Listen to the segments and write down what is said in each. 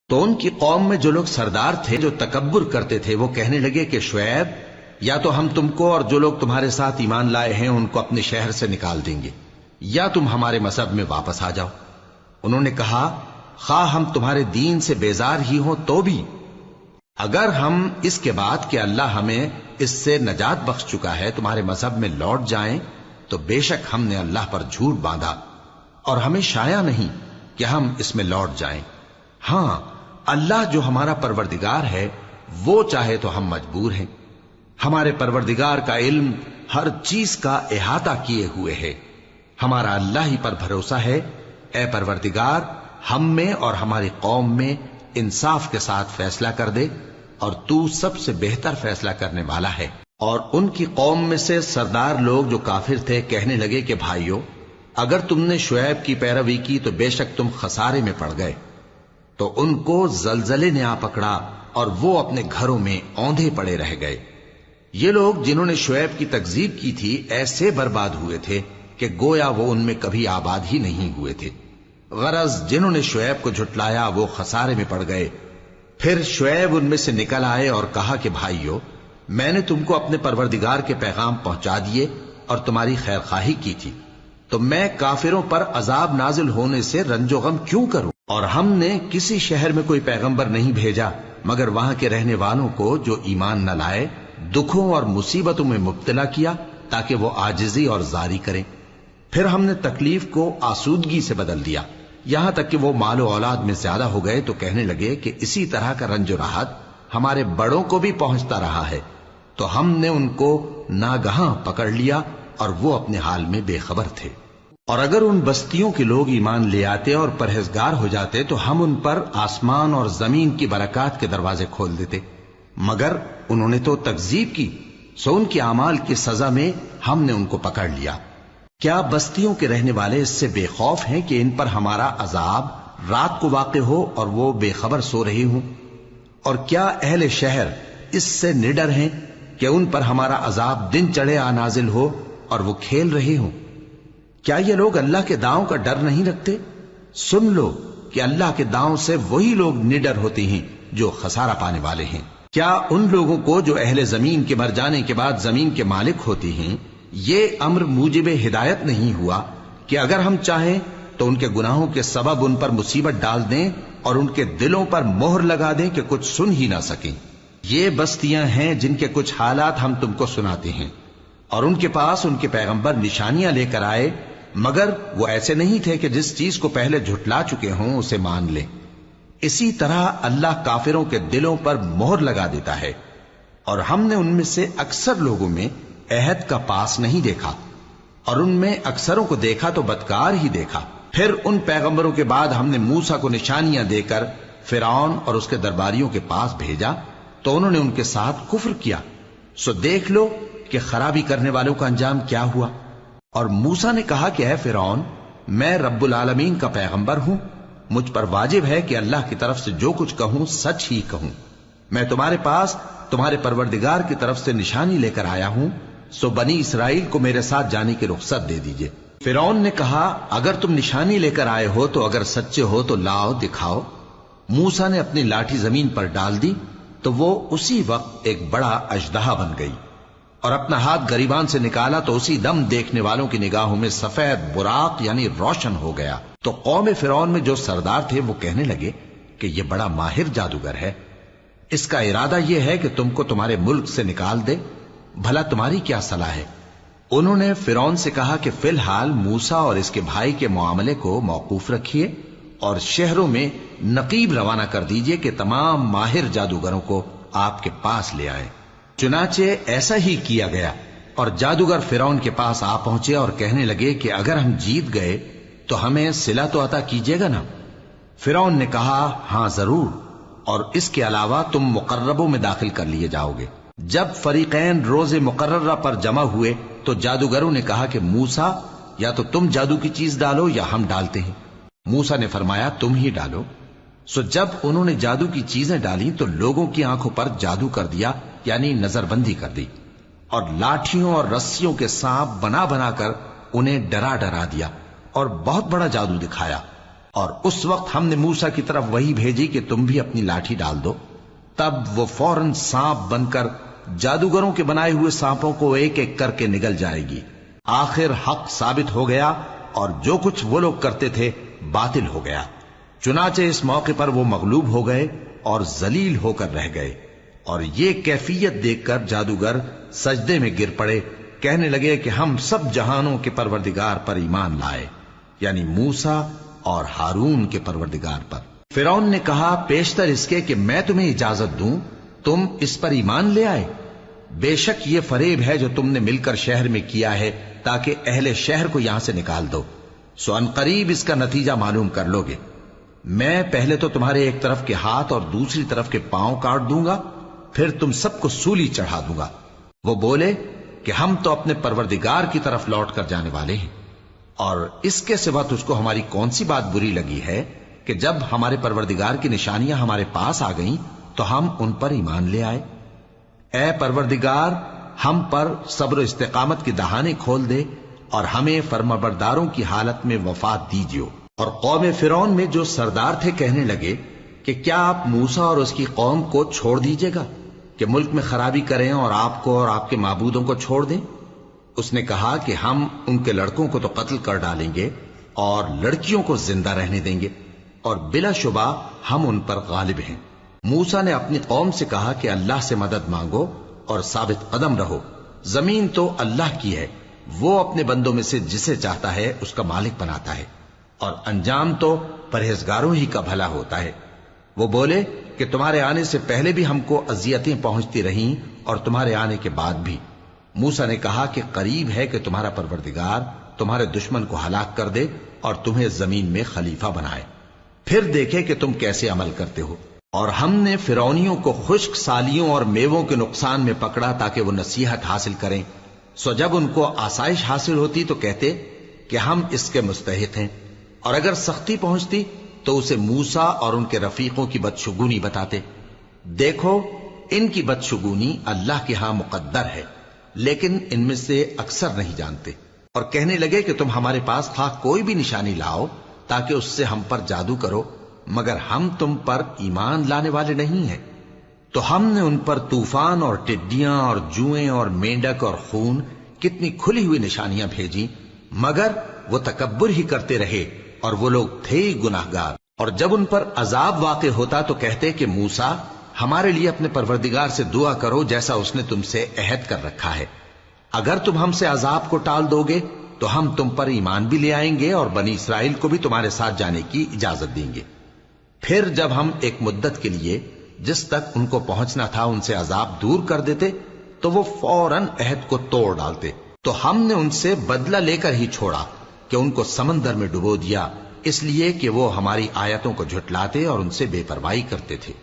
تو ان کی قوم میں جو لوگ سردار تھے جو تکبر کرتے تھے وہ کہنے لگے کہ شعیب، یا تو ہم تم کو اور جو لوگ تمہارے ساتھ ایمان لائے ہیں ان کو اپنے شہر سے نکال دیں گے، یا تم ہمارے مذہب میں واپس آ جاؤ۔ انہوں نے کہا خواہ ہم تمہارے دین سے بیزار ہی ہوں تو بھی، اگر ہم اس کے بعد کہ اللہ ہمیں اس سے نجات بخش چکا ہے تمہارے مذہب میں لوٹ جائیں تو بے شک ہم نے اللہ پر جھوٹ باندھا اور ہمیں شایع نہیں کہ ہم اس میں لوٹ جائیں۔ ہاں، اللہ جو ہمارا پروردگار ہے وہ چاہے تو ہم مجبور ہیں، ہمارے پروردگار کا علم ہر چیز کا احاطہ کیے ہوئے ہے، ہمارا اللہ ہی پر بھروسہ ہے۔ اے پروردگار، ہم میں اور ہماری قوم میں انصاف کے ساتھ فیصلہ کر دے، اور تو سب سے بہتر فیصلہ کرنے والا ہے۔ اور ان کی قوم میں سے سردار لوگ جو کافر تھے کہنے لگے کہ بھائیو، اگر تم نے شعیب کی پیروی کی تو بے شک تم خسارے میں پڑ گئے۔ تو ان کو زلزلے نے آ پکڑا اور وہ اپنے گھروں میں اوندھے پڑے رہ گئے۔ یہ لوگ جنہوں نے شعیب کی تکذیب کی تھی ایسے برباد ہوئے تھے کہ گویا وہ ان میں کبھی آباد ہی نہیں ہوئے تھے۔ غرض جنہوں نے شعیب کو جھٹلایا وہ خسارے میں پڑ گئے۔ پھر شعیب ان میں سے نکل آئے اور کہا کہ بھائیو، میں نے تم کو اپنے پروردگار کے پیغام پہنچا دیے اور تمہاری خیر خواہی کی تھی، تو میں کافروں پر عذاب نازل ہونے سے رنج و غم کیوں کروں؟ اور ہم نے کسی شہر میں کوئی پیغمبر نہیں بھیجا مگر وہاں کے رہنے والوں کو جو ایمان نہ لائے دکھوں اور مصیبتوں میں مبتلا کیا تاکہ وہ عاجزی اور زاری کریں۔ پھر ہم نے تکلیف کو آسودگی سے بدل دیا، یہاں تک کہ وہ مال و اولاد میں زیادہ ہو گئے تو کہنے لگے کہ اسی طرح کا رنج و راحت ہمارے بڑوں کو بھی پہنچتا رہا ہے، تو ہم نے ان کو ناگہاں پکڑ لیا اور وہ اپنے حال میں بے خبر تھے۔ اور اگر ان بستیوں کے لوگ ایمان لے آتے اور پرہیزگار ہو جاتے تو ہم ان پر آسمان اور زمین کی برکات کے دروازے کھول دیتے، مگر انہوں نے تو تکذیب کی، سو ان کے اعمال کی سزا میں ہم نے ان کو پکڑ لیا۔ کیا بستیوں کے رہنے والے اس سے بے خوف ہیں کہ ان پر ہمارا عذاب رات کو واقع ہو اور وہ بے خبر سو رہے ہوں؟ اور کیا اہل شہر اس سے نڈر ہیں کہ ان پر ہمارا عذاب دن چڑھے آ نازل ہو اور وہ کھیل رہے ہوں؟ کیا یہ لوگ اللہ کے داؤں کا ڈر نہیں رکھتے؟ سن لو کہ اللہ کے داؤں سے وہی لوگ نڈر ہوتے ہیں جو خسارہ پانے والے ہیں۔ کیا ان لوگوں کو جو اہل زمین کے مر جانے کے بعد زمین کے مالک ہوتے ہیں یہ امر موجب ہدایت نہیں ہوا کہ اگر ہم چاہیں تو ان کے گناہوں کے سبب ان پر مصیبت ڈال دیں اور ان کے دلوں پر مہر لگا دیں کہ کچھ سن ہی نہ سکیں؟ یہ بستیاں ہیں جن کے کچھ حالات ہم تم کو سناتے ہیں، اور ان کے پاس ان کے پیغمبر نشانیاں لے کر آئے، مگر وہ ایسے نہیں تھے کہ جس چیز کو پہلے جھٹلا چکے ہوں اسے مان لیں۔ اسی طرح اللہ کافروں کے دلوں پر مہر لگا دیتا ہے، اور ہم نے ان میں سے اکثر لوگوں میں عہد کا پاس نہیں دیکھا، اور ان میں اکثروں کو دیکھا تو بدکار ہی دیکھا۔ پھر ان پیغمبروں کے بعد ہم نے موسیٰ کو نشانیاں دے کر فرعون اور اس کے درباریوں کے پاس بھیجا تو انہوں نے ان کے ساتھ کفر کیا، سو دیکھ لو کہ خرابی کرنے والوں کا انجام کیا ہوا۔ اور موسیٰ نے کہا کہ اے فرعون، میں رب العالمین کا پیغمبر ہوں، مجھ پر واجب ہے کہ اللہ کی طرف سے جو کچھ کہوں سچ ہی کہوں۔ میں تمہارے پاس تمہارے پروردگار کی طرف سے نشانی لے کر آیا ہوں، سو بنی اسرائیل کو میرے ساتھ جانے کی رخصت دے دیجئے۔ فرعون نے کہا اگر تم نشانی لے کر آئے ہو تو اگر سچے ہو تو لاؤ دکھاؤ۔ موسیٰ نے اپنی لاٹھی زمین پر ڈال دی تو وہ اسی وقت ایک بڑا اژدہا بن گئی، اور اپنا ہاتھ گریبان سے نکالا تو اسی دم دیکھنے والوں کی نگاہوں میں سفید براق یعنی روشن ہو گیا۔ تو قوم فرعون میں جو سردار تھے وہ کہنے لگے کہ یہ بڑا ماہر جادوگر ہے، اس کا ارادہ یہ ہے کہ تم کو تمہارے ملک سے نکال دے، بھلا تمہاری کیا صلاح ہے؟ انہوں نے فرعون سے کہا کہ فی الحال موسیٰ اور اس کے بھائی کے معاملے کو موقوف رکھیے اور شہروں میں نقیب روانہ کر دیجئے کہ تمام ماہر جادوگروں کو آپ کے پاس لے آئیں۔ چنانچہ ایسا ہی کیا گیا، اور جادوگر فرعون کے پاس آ پہنچے اور کہنے لگے کہ اگر ہم جیت گئے تو ہمیں صلہ تو عطا کیجیے گا نا؟ فرعون نے کہا ہاں ضرور، اور اس کے علاوہ تم مقربوں میں داخل کر لیے جاؤ گے۔ جب فریقین روز مقررہ پر جمع ہوئے تو جادوگروں نے کہا کہ موسیٰ یا تو تم جادو کی چیز ڈالو یا ہم ڈالتے ہیں۔ موسیٰ نے فرمایا تم ہی ڈالو۔ سو جب انہوں نے جادو کی چیزیں ڈالی تو لوگوں کی آنکھوں پر جادو کر دیا، یعنی نظر بندی کر دی، اور لاٹھیوں اور رسیوں کے سانپ بنا بنا کر انہیں ڈرا ڈرا دیا اور بہت بڑا جادو دکھایا۔ اور اس وقت ہم نے موسیٰ کی طرف وحی بھیجی کہ تم بھی اپنی لاٹھی ڈال دو، تب وہ فوراً سانپ بن کر جادوگروں کے بنائے ہوئے سانپوں کو ایک ایک کر کے نگل جائے گی۔ آخر حق ثابت ہو گیا اور جو کچھ وہ لوگ کرتے تھے باطل ہو گیا۔ چنانچہ اس موقع پر وہ مغلوب ہو گئے اور ذلیل ہو کر رہ گئے، اور یہ کیفیت دیکھ کر جادوگر سجدے میں گر پڑے، کہنے لگے کہ ہم سب جہانوں کے پروردگار پر ایمان لائے، یعنی موسیٰ اور ہارون کے پروردگار پر۔ فرعون نے کہا پیشتر اس کے کہ میں تمہیں اجازت دوں تم اس پر ایمان لے آئے؟ بے شک یہ فریب ہے جو تم نے مل کر شہر میں کیا ہے تاکہ اہل شہر کو یہاں سے نکال دو، سو ان قریب اس کا نتیجہ معلوم کر لو گے۔ میں پہلے تو تمہارے ایک طرف کے ہاتھ اور دوسری طرف کے پاؤں کاٹ دوں گا، پھر تم سب کو سولی چڑھا دوں گا۔ وہ بولے کہ ہم تو اپنے پروردگار کی طرف لوٹ کر جانے والے ہیں، اور اس کے سوا تجھ کو ہماری کون سی بات بری لگی ہے کہ جب ہمارے پروردگار کی نشانیاں ہمارے پاس آ گئیں تو ہم ان پر ایمان لے آئے؟ اے پروردگار، ہم پر صبر و استقامت کی دہانے کھول دے اور ہمیں فرمانبرداروں کی حالت میں وفات دیجیو۔ اور قوم فرعون میں جو سردار تھے کہنے لگے کہ کیا آپ موسیٰ اور اس کی قوم کو چھوڑ دیجیے گا کہ ملک میں خرابی کریں اور آپ کو اور آپ کے معبودوں کو چھوڑ دیں؟ اس نے کہا کہ ہم ان کے لڑکوں کو تو قتل کر ڈالیں گے اور لڑکیوں کو زندہ رہنے دیں گے، اور بلا شبہ ہم ان پر غالب ہیں۔ موسیٰ نے اپنی قوم سے کہا کہ اللہ سے مدد مانگو اور ثابت قدم رہو، زمین تو اللہ کی ہے، وہ اپنے بندوں میں سے جسے چاہتا ہے اس کا مالک بناتا ہے، اور انجام تو پرہیزگاروں ہی کا بھلا ہوتا ہے۔ وہ بولے کہ تمہارے آنے سے پہلے بھی ہم کو اذیتیں پہنچتی رہیں اور تمہارے آنے کے بعد بھی۔ موسیٰ نے کہا کہ قریب ہے کہ تمہارا پروردگار تمہارے دشمن کو ہلاک کر دے اور تمہیں زمین میں خلیفہ بنائے، پھر دیکھے کہ تم کیسے عمل کرتے ہو۔ اور ہم نے فرعونیوں کو خشک سالیوں اور میووں کے نقصان میں پکڑا تاکہ وہ نصیحت حاصل کریں، سو جب ان کو آسائش حاصل ہوتی تو کہتے کہ ہم اس کے مستحق ہیں، اور اگر سختی پہنچتی تو اسے موسیٰ اور ان کے رفیقوں کی بدشگونی بتاتے۔ دیکھو ان کی بدشگونی اللہ کے ہاں مقدر ہے، لیکن ان میں سے اکثر نہیں جانتے۔ اور کہنے لگے کہ تم ہمارے پاس خواہ کوئی بھی نشانی لاؤ تاکہ اس سے ہم پر جادو کرو، مگر ہم تم پر ایمان لانے والے نہیں ہیں۔ تو ہم نے ان پر طوفان اور ٹڈیاں اور جوئیں اور مینڈک اور خون کتنی کھلی ہوئی نشانیاں بھیجی، مگر وہ تکبر ہی کرتے رہے اور وہ لوگ تھے ہی گناہگار۔ اور جب ان پر عذاب واقع ہوتا تو کہتے کہ موسیٰ ہمارے لیے اپنے پروردگار سے دعا کرو جیسا اس نے تم سے عہد کر رکھا ہے، اگر تم ہم سے عذاب کو ٹال دو گے تو ہم تم پر ایمان بھی لے آئیں گے اور بنی اسرائیل کو بھی تمہارے ساتھ جانے کی اجازت دیں گے۔ پھر جب ہم ایک مدت کے لیے جس تک ان کو پہنچنا تھا ان سے عذاب دور کر دیتے تو وہ فوراً عہد کو توڑ ڈالتے، تو ہم نے ان سے بدلہ لے کر ہی چھوڑا کہ ان کو سمندر میں ڈبو دیا، اس لیے کہ وہ ہماری آیتوں کو جھٹلاتے اور ان سے بے پرواہی کرتے تھے۔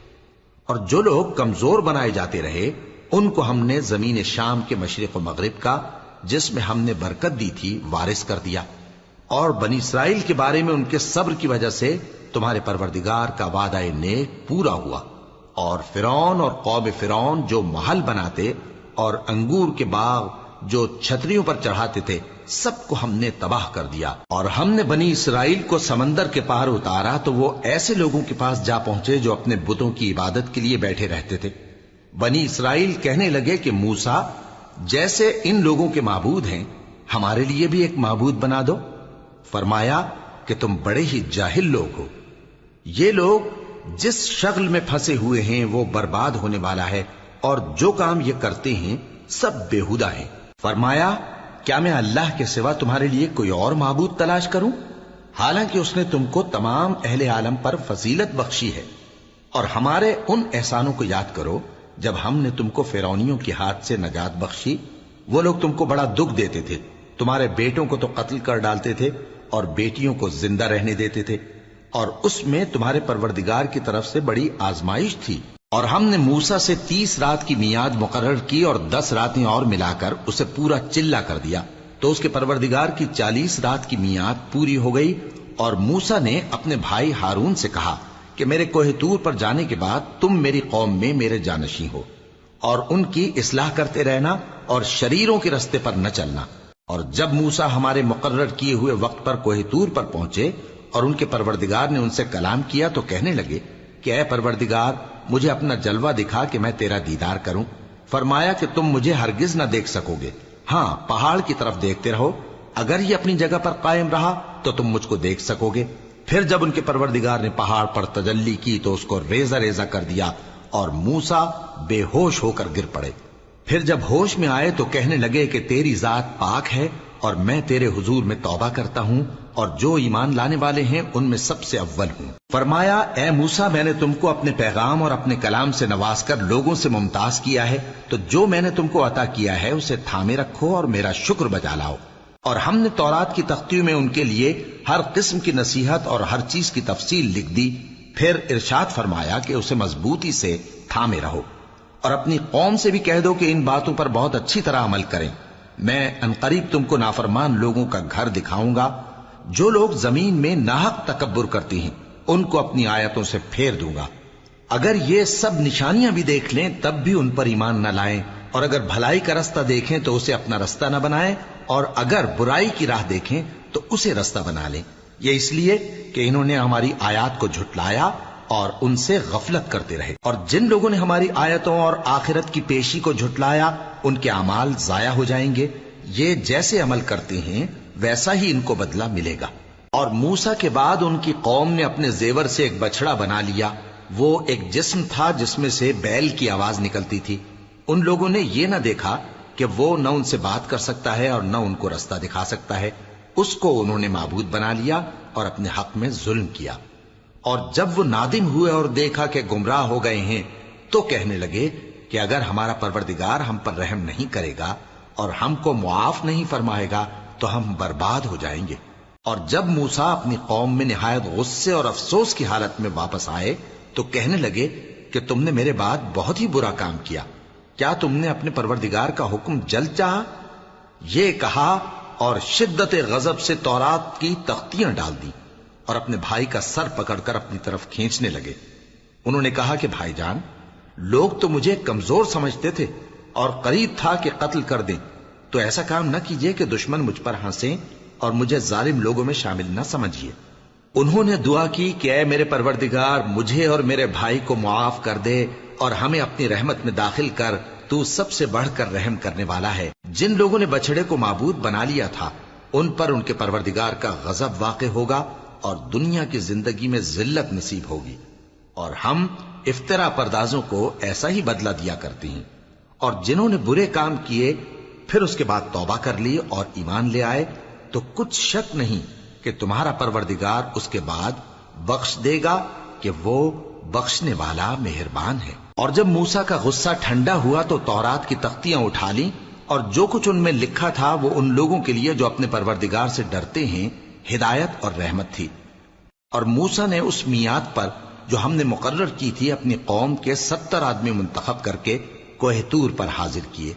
اور جو لوگ کمزور بنائے جاتے رہے ان کو ہم نے زمین شام کے مشرق و مغرب کا جس میں ہم نے برکت دی تھی وارث کر دیا، اور بنی اسرائیل کے بارے میں ان کے صبر کی وجہ سے تمہارے پروردگار کا وعدہ نیک پورا ہوا۔ اور فرعون اور قوم فرعون جو محل بناتے اور انگور کے باغ جو چھتریوں پر چڑھاتے تھے سب کو ہم نے تباہ کر دیا۔ اور ہم نے بنی اسرائیل کو سمندر کے پار اتارا تو وہ ایسے لوگوں کے پاس جا پہنچے جو اپنے بتوں کی عبادت کے لیے بیٹھے رہتے تھے۔ بنی اسرائیل کہنے لگے کہ موسیٰ جیسے ان لوگوں کے معبود ہیں ہمارے لیے بھی ایک معبود بنا دو۔ فرمایا کہ تم بڑے ہی جاہل لوگ ہو، یہ لوگ جس شغل میں پھنسے ہوئے ہیں وہ برباد ہونے والا ہے، اور جو کام یہ کرتے ہیں سب بےہودہ ہیں۔ فرمایا کیا میں اللہ کے سوا تمہارے لیے کوئی اور معبود تلاش کروں، حالانکہ اس نے تم کو تمام اہل عالم پر فضیلت بخشی ہے۔ اور ہمارے ان احسانوں کو یاد کرو جب ہم نے تم کو فرعونیوں کے ہاتھ سے نجات بخشی، وہ لوگ تم کو بڑا دکھ دیتے تھے، تمہارے بیٹوں کو تو قتل کر ڈالتے تھے اور بیٹیوں کو زندہ رہنے دیتے تھے، اور اس میں تمہارے پروردگار کی طرف سے بڑی آزمائش تھی۔ اور ہم نے موسیٰ سے 30 رات کی میعاد مقرر کی اور 10 راتیں اور ملا کر اسے پورا چلا کر دیا، تو اس کے پروردگار کی 40 رات کی میعاد پوری ہو گئی۔ اور موسیٰ نے اپنے بھائی ہارون سے کہا کہ میرے کوہ طور پر جانے کے بعد تم میری قوم میں میرے جانشین ہو، اور ان کی اصلاح کرتے رہنا اور شریروں کے رستے پر نہ چلنا۔ اور جب موسیٰ ہمارے مقرر کیے ہوئے وقت پر کوہ طور پر پہنچے اور ان کے پروردگار نے ان سے کلام کیا تو کہنے لگے کہ اے پروردگار مجھے اپنا جلوہ دکھا کہ میں تیرا دیدار کروں۔ فرمایا کہ تم مجھے ہرگز نہ دیکھ سکو گے، ہاں پہاڑ کی طرف دیکھتے رہو، اگر یہ اپنی جگہ پر قائم رہا تو تم مجھ کو دیکھ سکو گے۔ پھر جب ان کے پروردگار نے پہاڑ پر تجلی کی تو اس کو ریزہ ریزہ کر دیا اور موسیٰ بے ہوش ہو کر گر پڑے۔ پھر جب ہوش میں آئے تو کہنے لگے کہ تیری ذات پاک ہے اور میں تیرے حضور میں توبہ کرتا ہوں اور جو ایمان لانے والے ہیں ان میں سب سے اول ہوں۔ فرمایا اے موسیٰ میں نے تم کو اپنے پیغام اور اپنے کلام سے نواز کر لوگوں سے ممتاز کیا ہے، تو جو میں نے تم کو عطا کیا ہے اسے تھامے رکھو اور میرا شکر بجا لاؤ۔ اور ہم نے تورات کی تختیوں میں ان کے لیے ہر قسم کی نصیحت اور ہر چیز کی تفصیل لکھ دی۔ پھر ارشاد فرمایا کہ اسے مضبوطی سے تھامے رہو اور اپنی قوم سے بھی کہہ دو کہ ان باتوں پر بہت اچھی طرح عمل کریں۔ میں انقریب تم کو نافرمان لوگوں کا گھر دکھاؤں گا، جو لوگ زمین میں ناحق تکبر کرتی ہیں ان کو اپنی آیتوں سے پھیر دوں گا۔ اگر یہ سب نشانیاں بھی دیکھ لیں تب بھی ان پر ایمان نہ لائیں، اور اگر بھلائی کا رستہ دیکھیں تو اسے اپنا رستہ نہ بنائیں، اور اگر برائی کی راہ دیکھیں تو اسے رستہ بنا لیں۔ یہ اس لیے کہ انہوں نے ہماری آیات کو جھٹلایا اور ان سے غفلت کرتے رہے، اور جن لوگوں نے ہماری آیتوں اور آخرت کی پیشی کو جھٹلایا ان کے اعمال ضائع ہو جائیں گے۔ یہ جیسے عمل کرتے ہیں ویسا ہی ان کو بدلہ ملے گا۔ اور موسیٰ کے بعد ان کی قوم نے اپنے زیور سے ایک بچڑا بنا لیا، وہ ایک جسم تھا جس میں سے بیل کی آواز نکلتی تھی۔ ان لوگوں نے یہ نہ دیکھا کہ وہ نہ ان سے بات کر سکتا ہے اور نہ ان کو رستہ دکھا سکتا ہے، اس کو انہوں نے معبود بنا لیا اور اپنے حق میں ظلم کیا۔ اور جب وہ نادم ہوئے اور دیکھا کہ گمراہ ہو گئے ہیں تو کہنے لگے کہ اگر ہمارا پروردگار ہم پر رحم نہیں کرے گا اور ہم کو معاف نہیں فرمائے گا تو ہم برباد ہو جائیں گے۔ اور جب موسیٰ اپنی قوم میں نہایت غصے اور افسوس کی حالت میں واپس آئے تو کہنے لگے کہ تم نے میرے بعد بہت ہی برا کام کیا، کیا تم نے اپنے پروردگار کا حکم جلد چاہا؟ یہ کہا اور شدت غضب سے تورات کی تختیاں ڈال دی اور اپنے بھائی کا سر پکڑ کر اپنی طرف کھینچنے لگے۔ انہوں نے کہا کہ بھائی جان، لوگ تو مجھے کمزور سمجھتے تھے اور قریب تھا کہ قتل کر دیں، تو ایسا کام نہ کیجیے کہ دشمن مجھ پر ہنسیں اور مجھے ظالم لوگوں میں شامل نہ سمجھیے۔ انہوں نے دعا کی کہ اے میرے پروردگار مجھے اور میرے بھائی کو معاف کر دے اور ہمیں اپنی رحمت میں داخل کر، تو سب سے بڑھ کر رحم کرنے والا ہے۔ جن لوگوں نے بچڑے کو معبود بنا لیا تھا ان پر ان کے پروردگار کا غضب واقع ہوگا اور دنیا کی زندگی میں ذلت نصیب ہوگی، اور ہم افترا پردازوں کو ایسا ہی بدلہ دیا کرتے ہیں۔ اور جنہوں نے برے کام کیے پھر اس کے بعد توبہ کر لی اور ایمان لے آئے تو کچھ شک نہیں کہ تمہارا پروردگار اس کے بعد بخش دے گا کہ وہ بخشنے والا مہربان ہے۔ اور جب موسیٰ کا غصہ ٹھنڈا ہوا تو تورات کی تختیاں اٹھا لیں، اور جو کچھ ان میں لکھا تھا وہ ان لوگوں کے لیے جو اپنے پروردگار سے ڈرتے ہیں ہدایت اور رحمت تھی۔ اور موسیٰ نے اس میعاد پر جو ہم نے مقرر کی تھی اپنی قوم کے 70 آدمی منتخب کر کے کوہ طور پر حاضر کیے۔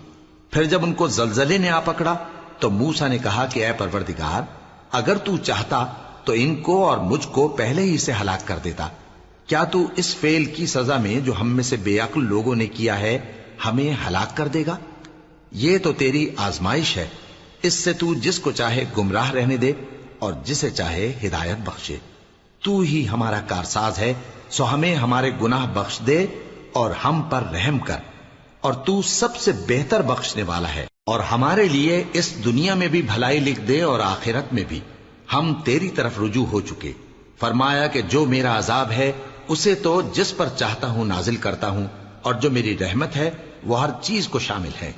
پھر جب ان کو زلزلے نے آ پکڑا تو موسیٰ نے کہا کہ اے پروردگار اگر تو چاہتا تو ان کو اور مجھ کو پہلے ہی سے ہلاک کر دیتا، کیا تو اس فعل کی سزا میں جو ہم میں سے بے عقل لوگوں نے کیا ہے ہمیں ہلاک کر دے گا؟ یہ تو تیری آزمائش ہے، اس سے تو جس کو چاہے گمراہ رہنے دے اور جسے چاہے ہدایت بخشے۔ تو ہی ہمارا کارساز ہے، سو ہمیں ہمارے گناہ بخش دے اور ہم پر رحم کر، اور تو سب سے بہتر بخشنے والا ہے، اور ہمارے لیے اس دنیا میں بھی بھلائی لکھ دے اور آخرت میں بھی، ہم تیری طرف رجوع ہو چکے۔ فرمایا کہ جو میرا عذاب ہے اسے تو جس پر چاہتا ہوں نازل کرتا ہوں، اور جو میری رحمت ہے وہ ہر چیز کو شامل ہے۔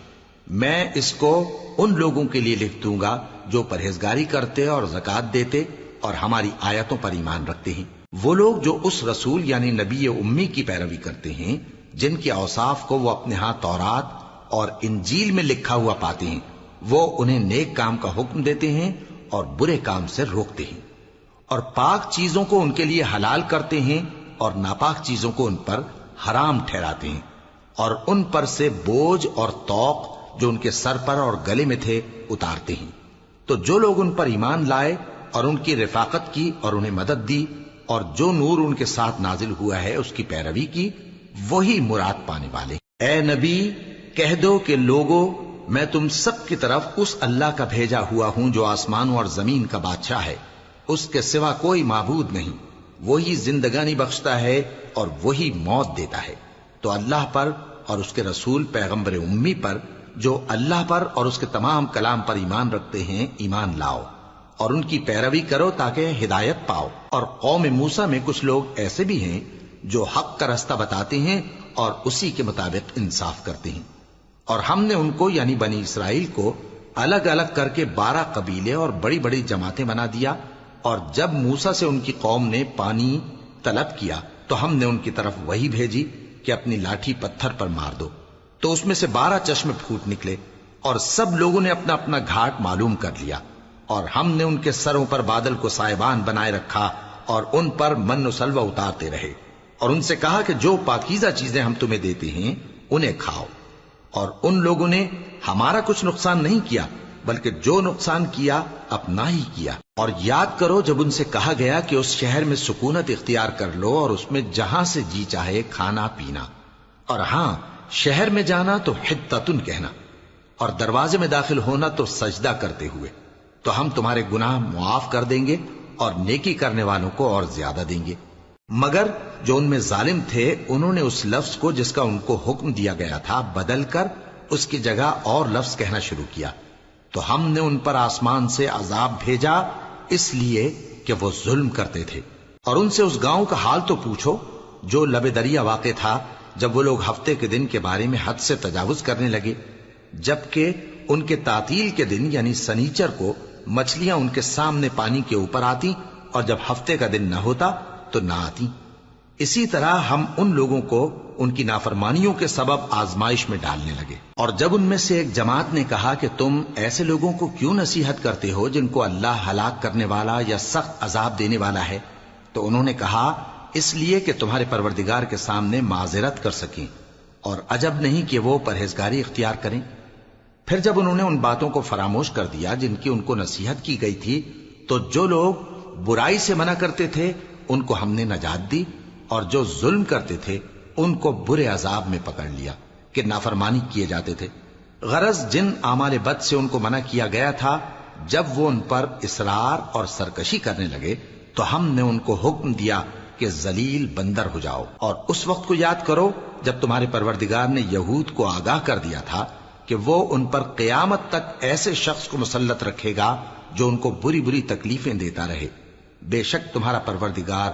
میں اس کو ان لوگوں کے لیے لکھ دوں گا جو پرہیزگاری کرتے اور زکوٰۃ دیتے اور ہماری آیتوں پر ایمان رکھتے ہیں، وہ لوگ جو اس رسول یعنی نبی امی کی پیروی کرتے ہیں جن کے اوصاف کو وہ اپنے ہاں تورات اور انجیل میں لکھا ہوا پاتے ہیں، وہ انہیں نیک کام کا حکم دیتے ہیں اور برے کام سے روکتے ہیں، اور پاک چیزوں کو ان کے لیے حلال کرتے ہیں اور ناپاک چیزوں کو ان پر حرام ٹھہراتے ہیں، اور ان پر سے بوجھ اور طوق جو ان کے سر پر اور گلے میں تھے اتارتے ہیں۔ تو جو لوگ ان پر ایمان لائے اور ان کی رفاقت کی اور انہیں مدد دی اور جو نور ان کے ساتھ نازل ہوا ہے اس کی پیروی کی، وہی مراد پانے والے۔ اے نبی کہہ دو کہ لوگوں میں تم سب کی طرف اس اللہ کا بھیجا ہوا ہوں جو آسمانوں اور زمین کا بادشاہ ہے، اس کے سوا کوئی معبود نہیں، وہی زندگانی بخشتا ہے اور وہی موت دیتا ہے۔ تو اللہ پر اور اس کے رسول پیغمبر امی پر، جو اللہ پر اور اس کے تمام کلام پر ایمان رکھتے ہیں، ایمان لاؤ اور ان کی پیروی کرو تاکہ ہدایت پاؤ۔ اور قوم موسیٰ میں کچھ لوگ ایسے بھی ہیں جو حق کا راستہ بتاتے ہیں اور اسی کے مطابق انصاف کرتے ہیں۔ اور ہم نے ان کو یعنی بنی اسرائیل کو الگ الگ کر کے 12 قبیلے اور بڑی بڑی جماعتیں بنا دیا، اور جب موسیٰ سے ان کی قوم نے پانی طلب کیا تو ہم نے ان کی طرف وہی بھیجی کہ اپنی لاٹھی پتھر پر مار دو، تو اس میں سے 12 چشمے پھوٹ نکلے، اور سب لوگوں نے اپنا اپنا گھاٹ معلوم کر لیا۔ اور ہم نے ان کے سروں پر بادل کو سائبان بنائے رکھا اور ان پر من و سلوہ اتارتے رہے، اور ان سے کہا کہ جو پاکیزہ چیزیں ہم تمہیں دیتے ہیں انہیں کھاؤ۔ اور ان لوگوں نے ہمارا کچھ نقصان نہیں کیا، بلکہ جو نقصان کیا اپنا ہی کیا۔ اور یاد کرو جب ان سے کہا گیا کہ اس شہر میں سکونت اختیار کر لو اور اس میں جہاں سے جی چاہے کھانا پینا، اور ہاں شہر میں جانا تو حتتن کہنا، اور دروازے میں داخل ہونا تو سجدہ کرتے ہوئے، تو ہم تمہارے گناہ معاف کر دیں گے اور نیکی کرنے والوں کو اور زیادہ دیں گے۔ مگر جو ان میں ظالم تھے انہوں نے اس لفظ کو جس کا ان کو حکم دیا گیا تھا بدل کر اس کی جگہ اور لفظ کہنا شروع کیا، تو ہم نے ان پر آسمان سے عذاب بھیجا اس لیے کہ وہ ظلم کرتے تھے۔ اور ان سے اس گاؤں کا حال تو پوچھو جو لب دریا واقع تھا، جب وہ لوگ ہفتے کے دن کے بارے میں حد سے تجاوز کرنے لگے، جبکہ ان کے تعطیل کے دن یعنی سنیچر کو مچھلیاں ان کے سامنے پانی کے اوپر آتی، اور جب ہفتے کا دن نہ ہوتا تو نہ آتی۔ اسی طرح ہم ان لوگوں کو ان کی نافرمانیوں کے سبب آزمائش میں ڈالنے لگے۔ اور جب ان میں سے ایک جماعت نے کہا کہ تم ایسے لوگوں کو کیوں نصیحت کرتے ہو جن کو اللہ ہلاک کرنے والا یا سخت عذاب دینے والا ہے، تو انہوں نے کہا اس لیے کہ تمہارے پروردگار کے سامنے معذرت کر سکیں، اور عجب نہیں کہ وہ پرہیزگاری اختیار کریں۔ پھر جب انہوں نے ان باتوں کو فراموش کر دیا جن کی ان کو نصیحت کی گئی تھی، تو جو لوگ برائی سے منع کرتے تھے ان کو ہم نے نجات دی، اور جو ظلم کرتے تھے ان کو برے عذاب میں پکڑ لیا کہ نافرمانی کیے جاتے تھے۔ غرض جن اعمال بد سے ان کو منع کیا گیا تھا، جب وہ ان پر اصرار اور سرکشی کرنے لگے تو ہم نے ان کو حکم دیا کہ ذلیل بندر ہو جاؤ۔ اور اس وقت کو یاد کرو جب تمہارے پروردگار نے یہود کو آگاہ کر دیا تھا کہ وہ ان پر قیامت تک ایسے شخص کو مسلط رکھے گا جو ان کو بری بری تکلیفیں دیتا رہے۔ بے شک تمہارا پروردگار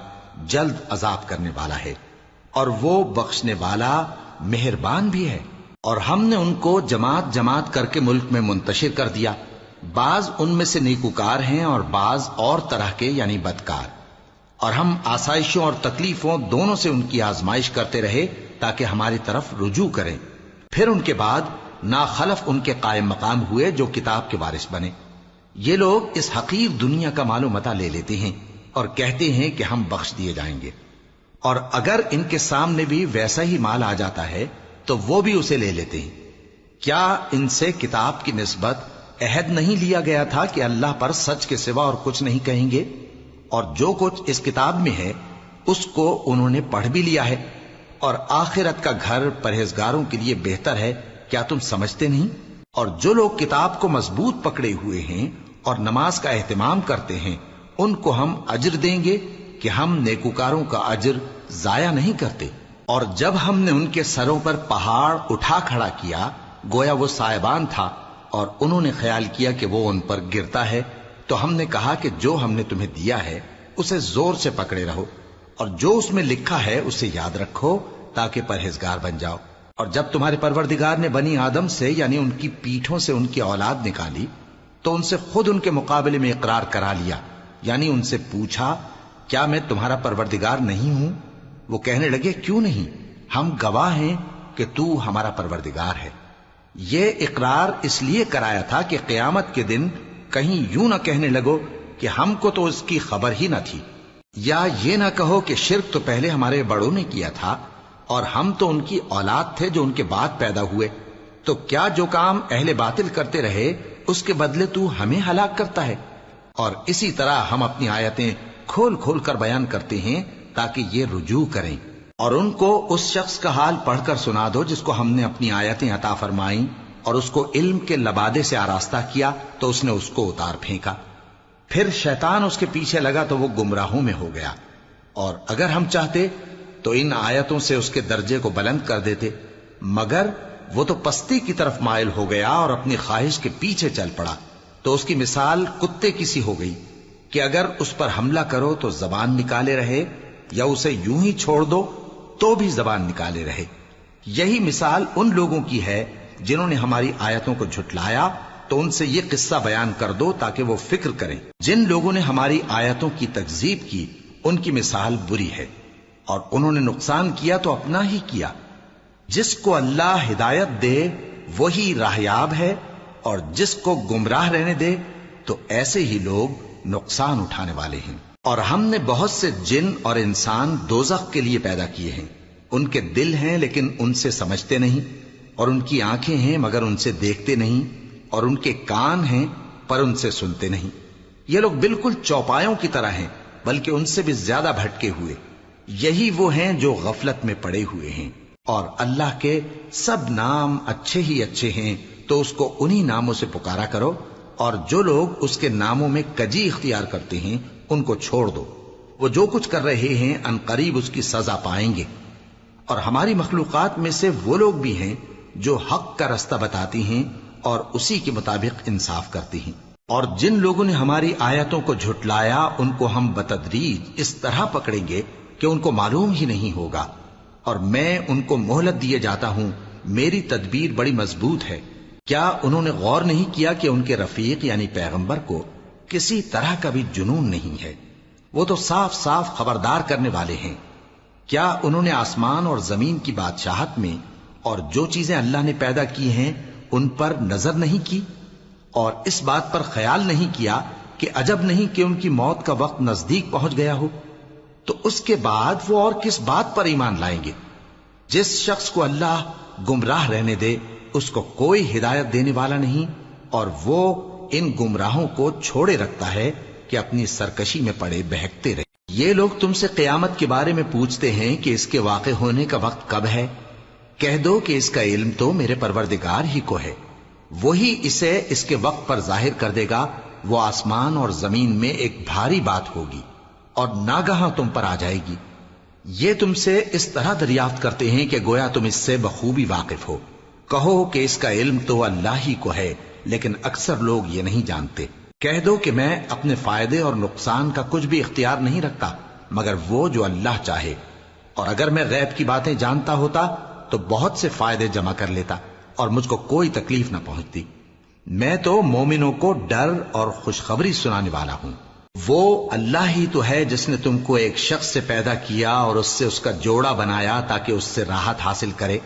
جلد عذاب کرنے والا ہے، اور وہ بخشنے والا مہربان بھی ہے۔ اور ہم نے ان کو جماعت جماعت کر کے ملک میں منتشر کر دیا، بعض ان میں سے نیکوکار ہیں اور بعض اور طرح کے یعنی بدکار۔ اور ہم آسائشوں اور تکلیفوں دونوں سے ان کی آزمائش کرتے رہے تاکہ ہماری طرف رجوع کریں۔ پھر ان کے بعد ناخلف ان کے قائم مقام ہوئے جو کتاب کے وارث بنے۔ یہ لوگ اس حقیر دنیا کا مال و متاع لے لیتے ہیں اور کہتے ہیں کہ ہم بخش دیے جائیں گے، اور اگر ان کے سامنے بھی ویسا ہی مال آ جاتا ہے تو وہ بھی اسے لے لیتے ہیں۔ کیا ان سے کتاب کی نسبت عہد نہیں لیا گیا تھا کہ اللہ پر سچ کے سوا اور کچھ نہیں کہیں گے؟ اور جو کچھ اس کتاب میں ہے اس کو انہوں نے پڑھ بھی لیا ہے، اور آخرت کا گھر پرہیزگاروں کے لیے بہتر ہے، کیا تم سمجھتے نہیں؟ اور جو لوگ کتاب کو مضبوط پکڑے ہوئے ہیں اور نماز کا اہتمام کرتے ہیں ان کو ہم اجر دیں گے کہ ہم نیکوکاروں کا اجر ضائع نہیں کرتے۔ اور جب ہم نے ان کے سروں پر پہاڑ اٹھا کھڑا کیا گویا وہ سائبان تھا، اور انہوں نے خیال کیا کہ وہ ان پر گرتا ہے، تو ہم نے کہا کہ جو ہم نے تمہیں دیا ہے اسے زور سے پکڑے رہو، اور جو اس میں لکھا ہے اسے یاد رکھو تاکہ پرہیزگار بن جاؤ۔ اور جب تمہارے پروردگار نے بنی آدم سے یعنی ان کی پیٹھوں سے ان کی اولاد نکالی تو ان سے خود ان کے مقابلے میں اقرار کرا لیا، یعنی ان سے پوچھا کیا میں تمہارا پروردگار نہیں ہوں؟ وہ کہنے لگے کیوں نہیں، ہم گواہ ہیں کہ تو ہمارا پروردگار ہے۔ یہ اقرار اس لیے کرایا تھا کہ قیامت کے دن کہیں یوں نہ کہنے لگو کہ ہم کو تو اس کی خبر ہی نہ تھی، یا یہ نہ کہو کہ شرک تو پہلے ہمارے بڑوں نے کیا تھا اور ہم تو ان کی اولاد تھے جو ان کے بعد پیدا ہوئے، تو کیا جو کام اہل باطل کرتے رہے اس کے بدلے تو ہمیں ہلاک کرتا ہے؟ اور اسی طرح ہم اپنی آیتیں کھول کھول کر بیان کرتے ہیں تاکہ یہ رجوع کریں۔ اور ان کو اس شخص کا حال پڑھ کر سنا دو جس کو ہم نے اپنی آیتیں عطا فرمائیں اور اس کو علم کے لبادے سے آراستہ کیا تو اس نے اس کو اتار پھینکا۔ پھر شیطان اس کے پیچھے لگا تو وہ گمراہوں میں ہو گیا، اور اگر ہم چاہتے تو ان آیتوں سے اس کے درجے کو بلند کر دیتے، مگر وہ تو پستی کی طرف مائل ہو گیا اور اپنی خواہش کے پیچھے چل پڑا، تو اس کی مثال کتے کی سی ہو گئی کہ اگر اس پر حملہ کرو تو زبان نکالے رہے، یا اسے یوں ہی چھوڑ دو تو بھی زبان نکالے رہے۔ یہی مثال ان لوگوں کی ہے جنہوں نے ہماری آیتوں کو جھٹلایا، تو ان سے یہ قصہ بیان کر دو تاکہ وہ فکر کریں۔ جن لوگوں نے ہماری آیتوں کی تکذیب کی ان کی مثال بری ہے، اور انہوں نے نقصان کیا تو اپنا ہی کیا۔ جس کو اللہ ہدایت دے وہی راہیاب ہے، اور جس کو گمراہ رہنے دے تو ایسے ہی لوگ نقصان اٹھانے والے ہیں۔ اور ہم نے بہت سے جن اور انسان دوزخ کے لیے پیدا کیے ہیں، ان کے دل ہیں لیکن ان سے سمجھتے نہیں، اور ان کی آنکھیں ہیں مگر ان سے دیکھتے نہیں، اور ان کے کان ہیں پر ان سے سنتے نہیں۔ یہ لوگ بالکل چوپایوں کی طرح ہیں، بلکہ ان سے بھی زیادہ بھٹکے ہوئے۔ یہی وہ ہیں جو غفلت میں پڑے ہوئے ہیں۔ اور اللہ کے سب نام اچھے ہی اچھے ہیں، تو اس کو انہی ناموں سے پکارا کرو، اور جو لوگ اس کے ناموں میں کجی اختیار کرتے ہیں ان کو چھوڑ دو۔ وہ جو کچھ کر رہے ہیں ان قریب اس کی سزا پائیں گے۔ اور ہماری مخلوقات میں سے وہ لوگ بھی ہیں جو حق کا رستہ بتاتی ہیں اور اسی کے مطابق انصاف کرتی ہیں۔ اور جن لوگوں نے ہماری آیتوں کو جھٹلایا ان کو ہم بتدریج اس طرح پکڑیں گے کہ ان کو معلوم ہی نہیں ہوگا، اور میں ان کو مہلت دیے جاتا ہوں، میری تدبیر بڑی مضبوط ہے۔ کیا انہوں نے غور نہیں کیا کہ ان کے رفیق یعنی پیغمبر کو کسی طرح کا بھی جنون نہیں ہے؟ وہ تو صاف صاف خبردار کرنے والے ہیں۔ کیا انہوں نے آسمان اور زمین کی بادشاہت میں اور جو چیزیں اللہ نے پیدا کی ہیں ان پر نظر نہیں کی، اور اس بات پر خیال نہیں کیا کہ عجب نہیں کہ ان کی موت کا وقت نزدیک پہنچ گیا ہو؟ تو اس کے بعد وہ اور کس بات پر ایمان لائیں گے؟ جس شخص کو اللہ گمراہ رہنے دے اس کو کوئی ہدایت دینے والا نہیں، اور وہ ان گمراہوں کو چھوڑے رکھتا ہے کہ اپنی سرکشی میں پڑے بہکتے رہے۔ یہ لوگ تم سے قیامت کے بارے میں پوچھتے ہیں کہ اس کے واقع ہونے کا وقت کب ہے؟ کہہ دو کہ اس کا علم تو میرے پروردگار ہی کو ہے، وہی اسے اس کے وقت پر ظاہر کر دے گا۔ وہ آسمان اور زمین میں ایک بھاری بات ہوگی اور ناگہاں تم پر آ جائے گی۔ یہ تم سے اس طرح دریافت کرتے ہیں کہ گویا تم اس سے بخوبی واقف ہو۔ کہو کہ اس کا علم تو اللہ ہی کو ہے، لیکن اکثر لوگ یہ نہیں جانتے۔ کہہ دو کہ میں اپنے فائدے اور نقصان کا کچھ بھی اختیار نہیں رکھتا مگر وہ جو اللہ چاہے، اور اگر میں غیب کی باتیں جانتا ہوتا تو بہت سے فائدے جمع کر لیتا اور مجھ کو کوئی تکلیف نہ پہنچتی۔ میں تو مومنوں کو ڈر اور خوشخبری سنانے والا ہوں۔ وہ اللہ ہی تو ہے جس نے تم کو ایک شخص سے پیدا کیا اور اس سے اس کا جوڑا بنایا تاکہ اس سے راحت حاصل کرے۔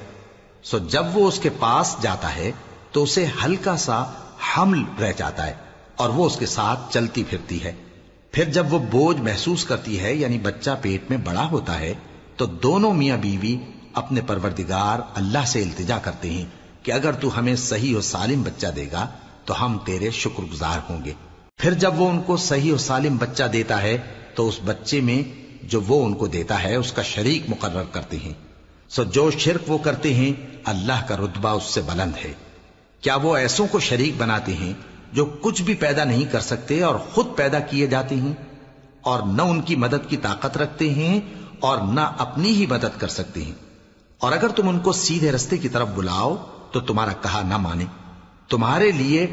سو جب وہ اس کے پاس جاتا ہے تو اسے ہلکا سا حمل رہ جاتا ہے اور وہ اس کے ساتھ چلتی پھرتی ہے۔ پھر جب وہ بوجھ محسوس کرتی ہے یعنی بچہ پیٹ میں بڑا ہوتا ہے تو دونوں میاں بیوی اپنے پروردگار اللہ سے التجا کرتے ہیں کہ اگر تو ہمیں صحیح و سالم بچہ دے گا تو ہم تیرے شکر گزار ہوں گے۔ پھر جب وہ ان کو صحیح و سالم بچہ دیتا ہے تو اس بچے میں جو وہ ان کو دیتا ہے اس کا شریک مقرر کرتے ہیں۔ سو جو شرک وہ کرتے ہیں اللہ کا رتبہ اس سے بلند ہے۔ کیا وہ ایسوں کو شریک بناتے ہیں جو کچھ بھی پیدا نہیں کر سکتے اور خود پیدا کیے جاتے ہیں، اور نہ ان کی مدد کی طاقت رکھتے ہیں اور نہ اپنی ہی مدد کر سکتے ہیں؟ اور اگر تم ان کو سیدھے رستے کی طرف بلاؤ تو تمہارا کہا نہ مانے، تمہارے لیے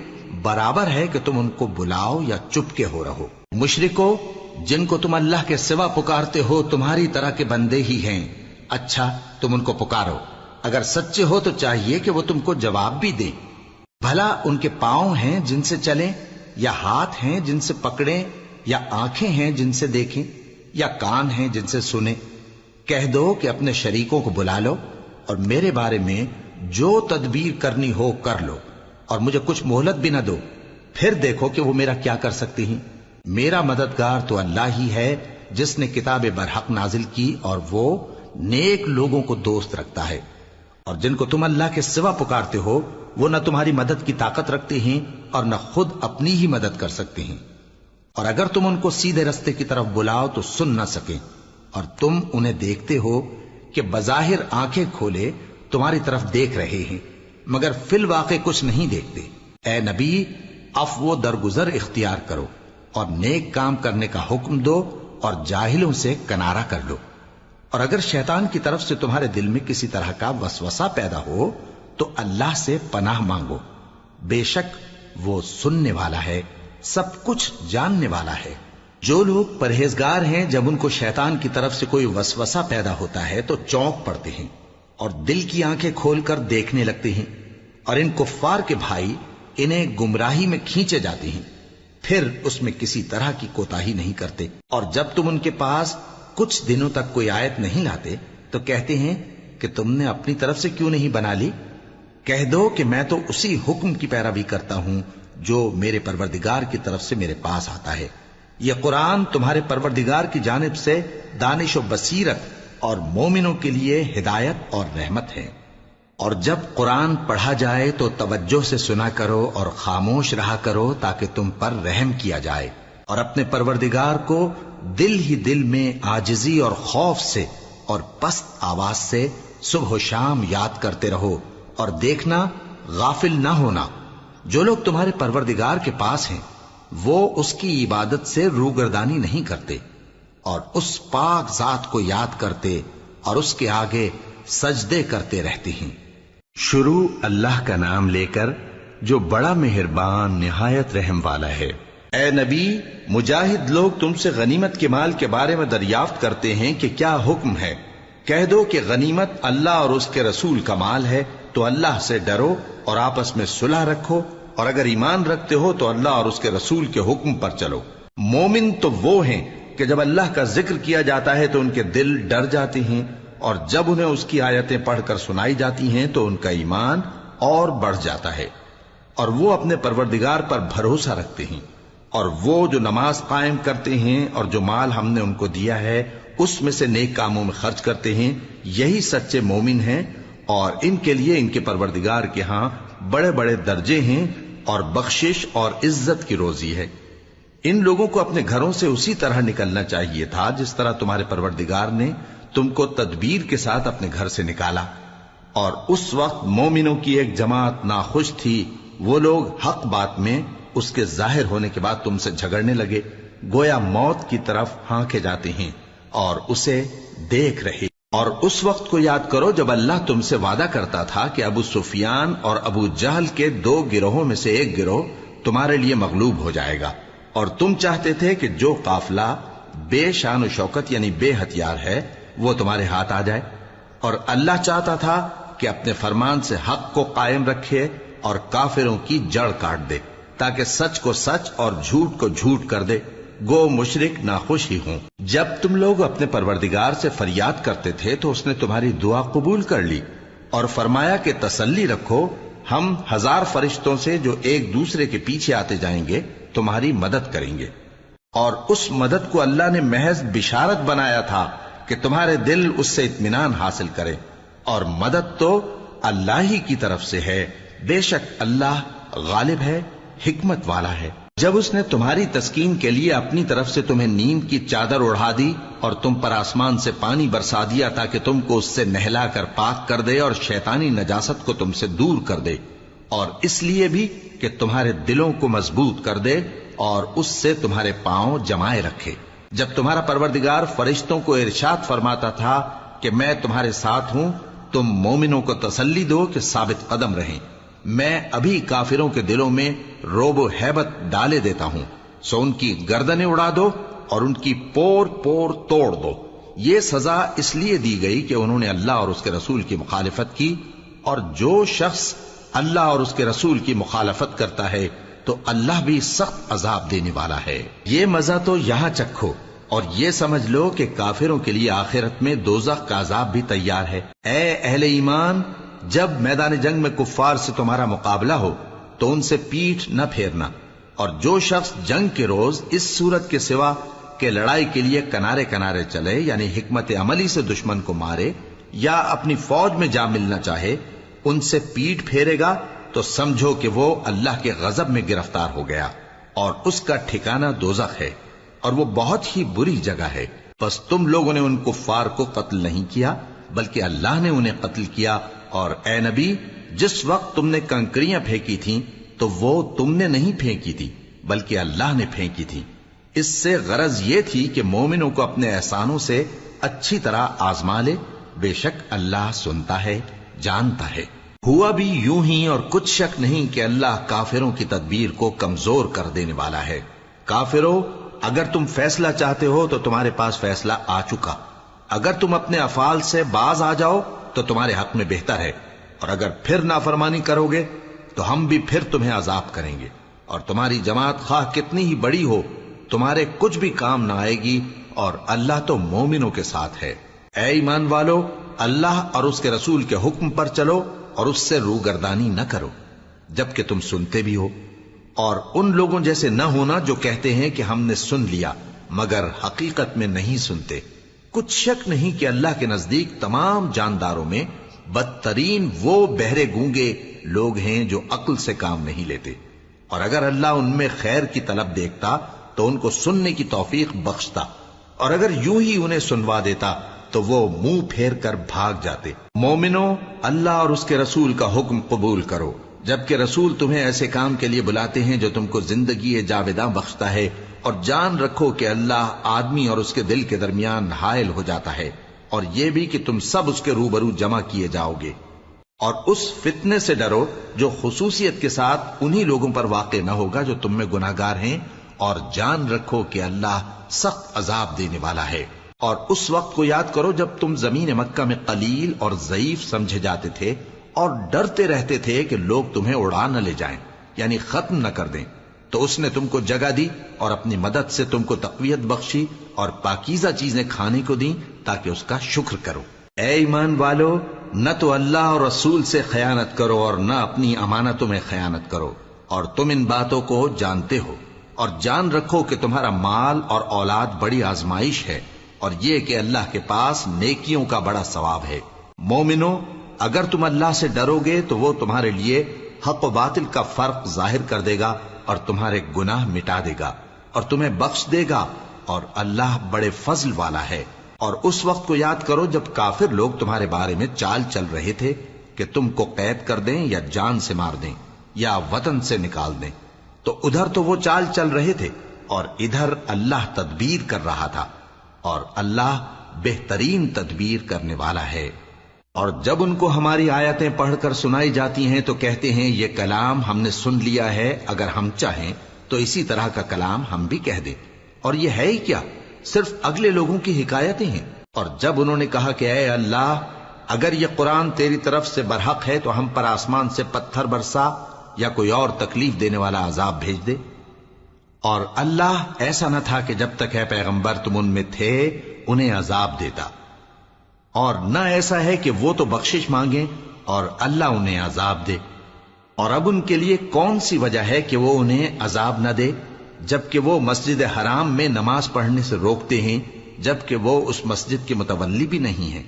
برابر ہے کہ تم ان کو بلاؤ یا چپ کے ہو رہو۔ مشرکو، جن کو تم اللہ کے سوا پکارتے ہو تمہاری طرح کے بندے ہی ہیں، اچھا تم ان کو پکارو، اگر سچے ہو تو چاہیے کہ وہ تم کو جواب بھی دیں۔ بھلا ان کے پاؤں ہیں جن سے چلیں، یا ہاتھ ہیں جن سے پکڑیں، یا آنکھیں ہیں جن سے دیکھیں، یا کان ہیں جن سے سنیں؟ کہہ دو کہ اپنے شریکوں کو بلا لو اور میرے بارے میں جو تدبیر کرنی ہو کر لو، اور مجھے کچھ مہلت بھی نہ دو، پھر دیکھو کہ وہ میرا کیا کر سکتے ہیں۔ میرا مددگار تو اللہ ہی ہے جس نے کتاب برحق نازل کی، اور وہ نیک لوگوں کو دوست رکھتا ہے۔ اور جن کو تم اللہ کے سوا پکارتے ہو وہ نہ تمہاری مدد کی طاقت رکھتے ہیں اور نہ خود اپنی ہی مدد کر سکتے ہیں، اور اگر تم ان کو سیدھے رستے کی طرف بلاؤ تو سن نہ سکیں، اور تم انہیں دیکھتے ہو کہ بظاہر آنکھیں کھولے تمہاری طرف دیکھ رہے ہیں مگر فی الواقع کچھ نہیں دیکھتے۔ اے نبی، عفو و درگزر اختیار کرو اور نیک کام کرنے کا حکم دو اور جاہلوں سے کنارہ کر لو۔ اور اگر شیطان کی طرف سے تمہارے دل میں کسی طرح کا وسوسہ پیدا ہو تو اللہ سے پناہ مانگو، بے شک وہ سننے والا ہے، سب کچھ جاننے والا ہے۔ جو لوگ پرہیزگار ہیں جب ان کو شیطان کی طرف سے کوئی وسوسہ پیدا ہوتا ہے تو چونک پڑتے ہیں اور دل کی آنکھیں کھول کر دیکھنے لگتے ہیں، اور ان کفار کے بھائی انہیں گمراہی میں کھینچے جاتے ہیں، پھر اس میں کسی طرح کی کوتاہی نہیں کرتے۔ اور جب تم ان کے پاس کچھ دنوں تک کوئی آیت نہیں لاتے تو کہتے ہیں کہ تم نے اپنی طرف سے کیوں نہیں بنا لی؟ کہہ دو کہ میں تو اسی حکم کی پیروی کرتا ہوں جو میرے پروردگار کی طرف سے میرے پاس آتا ہے۔ یہ قرآن تمہارے پروردگار کی جانب سے دانش و بصیرت اور مومنوں کے لیے ہدایت اور رحمت ہے۔ اور جب قرآن پڑھا جائے تو توجہ سے سنا کرو اور خاموش رہا کرو تاکہ تم پر رحم کیا جائے، اور اپنے پروردگار کو دل ہی دل میں عاجزی اور خوف سے اور پست آواز سے صبح و شام یاد کرتے رہو، اور دیکھنا غافل نہ ہونا۔ جو لوگ تمہارے پروردگار کے پاس ہیں وہ اس کی عبادت سے روگردانی نہیں کرتے اور اس پاک ذات کو یاد کرتے اور اس کے آگے سجدے کرتے رہتے ہیں۔ شروع اللہ کا نام لے کر جو بڑا مہربان نہایت رحم والا ہے۔ اے نبی، مجاہد لوگ تم سے غنیمت کے مال کے بارے میں دریافت کرتے ہیں کہ کیا حکم ہے۔ کہہ دو کہ غنیمت اللہ اور اس کے رسول کا مال ہے، تو اللہ سے ڈرو اور آپس میں صلح رکھو، اور اگر ایمان رکھتے ہو تو اللہ اور اس کے رسول کے حکم پر چلو۔ مومن تو وہ ہیں کہ جب اللہ کا ذکر کیا جاتا ہے تو ان کے دل ڈر جاتے ہیں، اور جب انہیں اس کی آیتیں پڑھ کر سنائی جاتی ہیں تو ان کا ایمان اور بڑھ جاتا ہے، اور وہ اپنے پروردگار پر بھروسہ رکھتے ہیں، اور وہ جو نماز قائم کرتے ہیں اور جو مال ہم نے ان کو دیا ہے اس میں سے نیک کاموں میں خرچ کرتے ہیں، یہی سچے مومن ہیں، اور ان کے لیے ان کے پروردگار کے ہاں بڑے بڑے درجے ہیں اور بخشش اور عزت کی روزی ہے۔ ان لوگوں کو اپنے گھروں سے اسی طرح نکلنا چاہیے تھا جس طرح تمہارے پروردگار نے تم کو تدبیر کے ساتھ اپنے گھر سے نکالا، اور اس وقت مومنوں کی ایک جماعت ناخوش تھی، وہ لوگ حق بات میں اس کے ظاہر ہونے کے بعد تم سے جھگڑنے لگے، گویا موت کی طرف ہانکے جاتے ہیں اور اسے دیکھ رہے۔ اور اس وقت کو یاد کرو جب اللہ تم سے وعدہ کرتا تھا کہ ابو سفیان اور ابو جہل کے 2 گروہوں میں سے ایک گروہ تمہارے لیے مغلوب ہو جائے گا، اور تم چاہتے تھے کہ جو قافلہ بے شان و شوکت یعنی بے ہتھیار ہے وہ تمہارے ہاتھ آ جائے، اور اللہ چاہتا تھا کہ اپنے فرمان سے حق کو قائم رکھے اور کافروں کی جڑ کاٹ دے، تاکہ سچ کو سچ اور جھوٹ کو جھوٹ کر دے، گو مشرک ناخوش ہی ہوں۔ جب تم لوگ اپنے پروردگار سے فریاد کرتے تھے تو اس نے تمہاری دعا قبول کر لی اور فرمایا کہ تسلی رکھو، ہم 1000 فرشتوں سے جو ایک دوسرے کے پیچھے آتے جائیں گے تمہاری مدد کریں گے۔ اور اس مدد کو اللہ نے محض بشارت بنایا تھا کہ تمہارے دل اس سے اطمینان حاصل کرے، اور مدد تو اللہ ہی کی طرف سے ہے، بے شک اللہ غالب ہے، حکمت والا ہے۔ جب اس نے تمہاری تسکین کے لیے اپنی طرف سے تمہیں نیند کی چادر اڑھا دی اور تم پر آسمان سے پانی برسا دیا تاکہ تم کو اس سے نہلا کر پاک کر دے اور شیطانی نجاست کو تم سے دور کر دے، اور اس لیے بھی کہ تمہارے دلوں کو مضبوط کر دے اور اس سے تمہارے پاؤں جمائے رکھے۔ جب تمہارا پروردگار فرشتوں کو ارشاد فرماتا تھا کہ میں تمہارے ساتھ ہوں، تم مومنوں کو تسلی دو کہ ثابت قدم رہیں، میں ابھی کافروں کے دلوں میں روب و ہیبت ڈالے دیتا ہوں، سو ان کی گردنیں اڑا دو اور ان کی پور پور توڑ دو۔ یہ سزا اس لیے دی گئی کہ انہوں نے اللہ اور اس کے رسول کی مخالفت کی، اور جو شخص اللہ اور اس کے رسول کی مخالفت کرتا ہے تو اللہ بھی سخت عذاب دینے والا ہے۔ یہ مزہ تو یہاں چکھو، اور یہ سمجھ لو کہ کافروں کے لیے آخرت میں دوزخ کا عذاب بھی تیار ہے۔ اے اہل ایمان، جب میدان جنگ میں کفار سے تمہارا مقابلہ ہو تو ان سے پیٹھ نہ پھیرنا، اور جو شخص جنگ کے روز اس صورت کے سوا کہ لڑائی کے لیے کنارے کنارے چلے یعنی حکمت عملی سے دشمن کو مارے یا اپنی فوج میں جا ملنا چاہے، ان سے پیٹھ پھیرے گا تو سمجھو کہ وہ اللہ کے غضب میں گرفتار ہو گیا، اور اس کا ٹھکانہ دوزخ ہے، اور وہ بہت ہی بری جگہ ہے۔ بس تم لوگوں نے ان کفار کو قتل نہیں کیا بلکہ اللہ نے انہیں قتل کیا، اور اے نبی، جس وقت تم نے کنکریاں پھینکی تھیں تو وہ تم نے نہیں پھینکی تھی بلکہ اللہ نے پھینکی تھی، اس سے غرض یہ تھی کہ مومنوں کو اپنے احسانوں سے اچھی طرح آزما لے، بے شک اللہ سنتا ہے، جانتا ہے۔ ہوا بھی یوں ہی، اور کچھ شک نہیں کہ اللہ کافروں کی تدبیر کو کمزور کر دینے والا ہے۔ کافروں، اگر تم فیصلہ چاہتے ہو تو تمہارے پاس فیصلہ آ چکا، اگر تم اپنے افعال سے باز آ جاؤ تو تمہارے حق میں بہتر ہے، اور اگر پھر نافرمانی کرو گے تو ہم بھی پھر تمہیں عذاب کریں گے، اور تمہاری جماعت خواہ کتنی ہی بڑی ہو تمہارے کچھ بھی کام نہ آئے گی، اور اللہ تو مومنوں کے ساتھ ہے۔ اے ایمان والو، اللہ اور اس کے رسول کے حکم پر چلو اور اس سے روگردانی نہ کرو جبکہ تم سنتے بھی ہو، اور ان لوگوں جیسے نہ ہونا جو کہتے ہیں کہ ہم نے سن لیا مگر حقیقت میں نہیں سنتے۔ کچھ شک نہیں کہ اللہ کے نزدیک تمام جانداروں میں بدترین وہ بہرے گونگے لوگ ہیں جو عقل سے کام نہیں لیتے، اور اگر اللہ ان میں خیر کی طلب دیکھتا تو ان کو سننے کی توفیق بخشتا، اور اگر یوں ہی انہیں سنوا دیتا تو وہ منہ پھیر کر بھاگ جاتے۔ مومنوں، اللہ اور اس کے رسول کا حکم قبول کرو، جبکہ رسول تمہیں ایسے کام کے لیے بلاتے ہیں جو تم کو زندگی جاوداں بخشتا ہے، اور جان رکھو کہ اللہ آدمی اور اس کے دل کے درمیان حائل ہو جاتا ہے، اور یہ بھی کہ تم سب اس کے روبرو جمع کیے جاؤ گے۔ اور اس فتنے سے ڈرو جو خصوصیت کے ساتھ انہی لوگوں پر واقع نہ ہوگا جو تم میں گناہگار ہیں، اور جان رکھو کہ اللہ سخت عذاب دینے والا ہے۔ اور اس وقت کو یاد کرو جب تم زمین مکہ میں قلیل اور ضعیف سمجھے جاتے تھے اور ڈرتے رہتے تھے کہ لوگ تمہیں اڑا نہ لے جائیں، یعنی ختم نہ کر دیں، تو اس نے تم کو جگہ دی اور اپنی مدد سے تم کو تقویت بخشی اور پاکیزہ چیزیں کھانے کو دیں تاکہ اس کا شکر کرو۔ اے ایمان والو، نہ تو اللہ اور رسول سے خیانت کرو اور نہ اپنی امانتوں میں خیانت کرو، اور تم ان باتوں کو جانتے ہو، اور جان رکھو کہ تمہارا مال اور اولاد بڑی آزمائش ہے، اور یہ کہ اللہ کے پاس نیکیوں کا بڑا ثواب ہے۔ مومنو، اگر تم اللہ سے ڈرو گے تو وہ تمہارے لیے حق و باطل کا فرق ظاہر کر دے گا اور تمہارے گناہ مٹا دے گا اور تمہیں بخش دے گا، اور اللہ بڑے فضل والا ہے۔ اور اس وقت کو یاد کرو جب کافر لوگ تمہارے بارے میں چال چل رہے تھے کہ تم کو قید کر دیں یا جان سے مار دیں یا وطن سے نکال دیں، تو ادھر تو وہ چال چل رہے تھے اور ادھر اللہ تدبیر کر رہا تھا، اور اللہ بہترین تدبیر کرنے والا ہے۔ اور جب ان کو ہماری آیتیں پڑھ کر سنائی جاتی ہیں تو کہتے ہیں یہ کلام ہم نے سن لیا ہے، اگر ہم چاہیں تو اسی طرح کا کلام ہم بھی کہہ دیں، اور یہ ہے ہی کیا، صرف اگلے لوگوں کی حکایتیں ہیں۔ اور جب انہوں نے کہا کہ اے اللہ، اگر یہ قرآن تیری طرف سے برحق ہے تو ہم پر آسمان سے پتھر برسا یا کوئی اور تکلیف دینے والا عذاب بھیج دے۔ اور اللہ ایسا نہ تھا کہ جب تک ہے پیغمبر تم ان میں تھے انہیں عذاب دیتا، اور نہ ایسا ہے کہ وہ تو بخشش مانگیں اور اللہ انہیں عذاب دے۔ اور اب ان کے لیے کون سی وجہ ہے کہ وہ انہیں عذاب نہ دے، جبکہ وہ مسجد حرام میں نماز پڑھنے سے روکتے ہیں، جبکہ وہ اس مسجد کے متولی بھی نہیں ہیں۔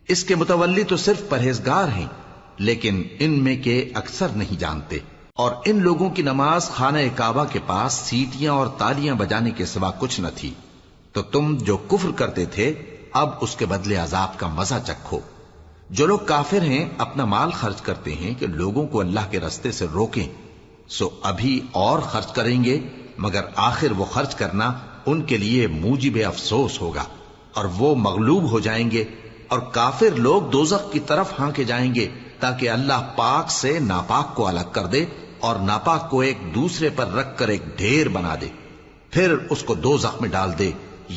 اس کے متولی تو صرف پرہیزگار ہیں، لیکن ان میں کے اکثر نہیں جانتے۔ اور ان لوگوں کی نماز خانہ کعبہ کے پاس سیٹیاں اور تالیاں بجانے کے سوا کچھ نہ تھی، تو تم جو کفر کرتے تھے اب اس کے بدلے عذاب کا مزہ چکھو۔ جو لوگ کافر ہیں اپنا مال خرچ کرتے ہیں کہ لوگوں کو اللہ کے رستے سے روکیں، سو ابھی اور خرچ کریں گے، مگر آخر وہ خرچ کرنا ان کے لیے موجب افسوس ہوگا، اور وہ مغلوب ہو جائیں گے، اور کافر لوگ دوزخ کی طرف ہانکے جائیں گے تاکہ اللہ پاک سے ناپاک کو الگ کر دے اور ناپاک کو ایک دوسرے پر رکھ کر ایک ڈھیر بنا دے، پھر اس کو دوزخ میں ڈال دے۔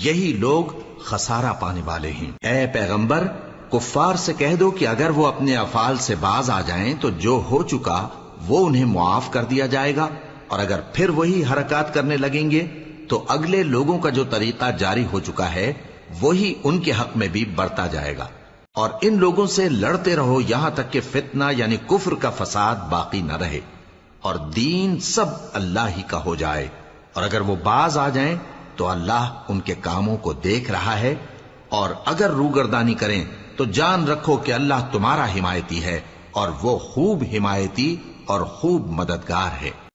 یہی لوگ خسارہ پانے والے ہیں۔ اے پیغمبر، کفار سے کہہ دو کہ اگر وہ اپنے افعال سے باز آ جائیں تو جو ہو چکا وہ انہیں معاف کر دیا جائے گا، اور اگر پھر وہی حرکات کرنے لگیں گے تو اگلے لوگوں کا جو طریقہ جاری ہو چکا ہے وہی ان کے حق میں بھی برتا جائے گا۔ اور ان لوگوں سے لڑتے رہو یہاں تک کہ فتنہ یعنی کفر کا فساد باقی نہ رہے اور دین سب اللہ ہی کا ہو جائے، اور اگر وہ باز آ جائیں تو اللہ ان کے کاموں کو دیکھ رہا ہے، اور اگر روگردانی کریں تو جان رکھو کہ اللہ تمہارا حمایتی ہے، اور وہ خوب حمایتی اور خوب مددگار ہے۔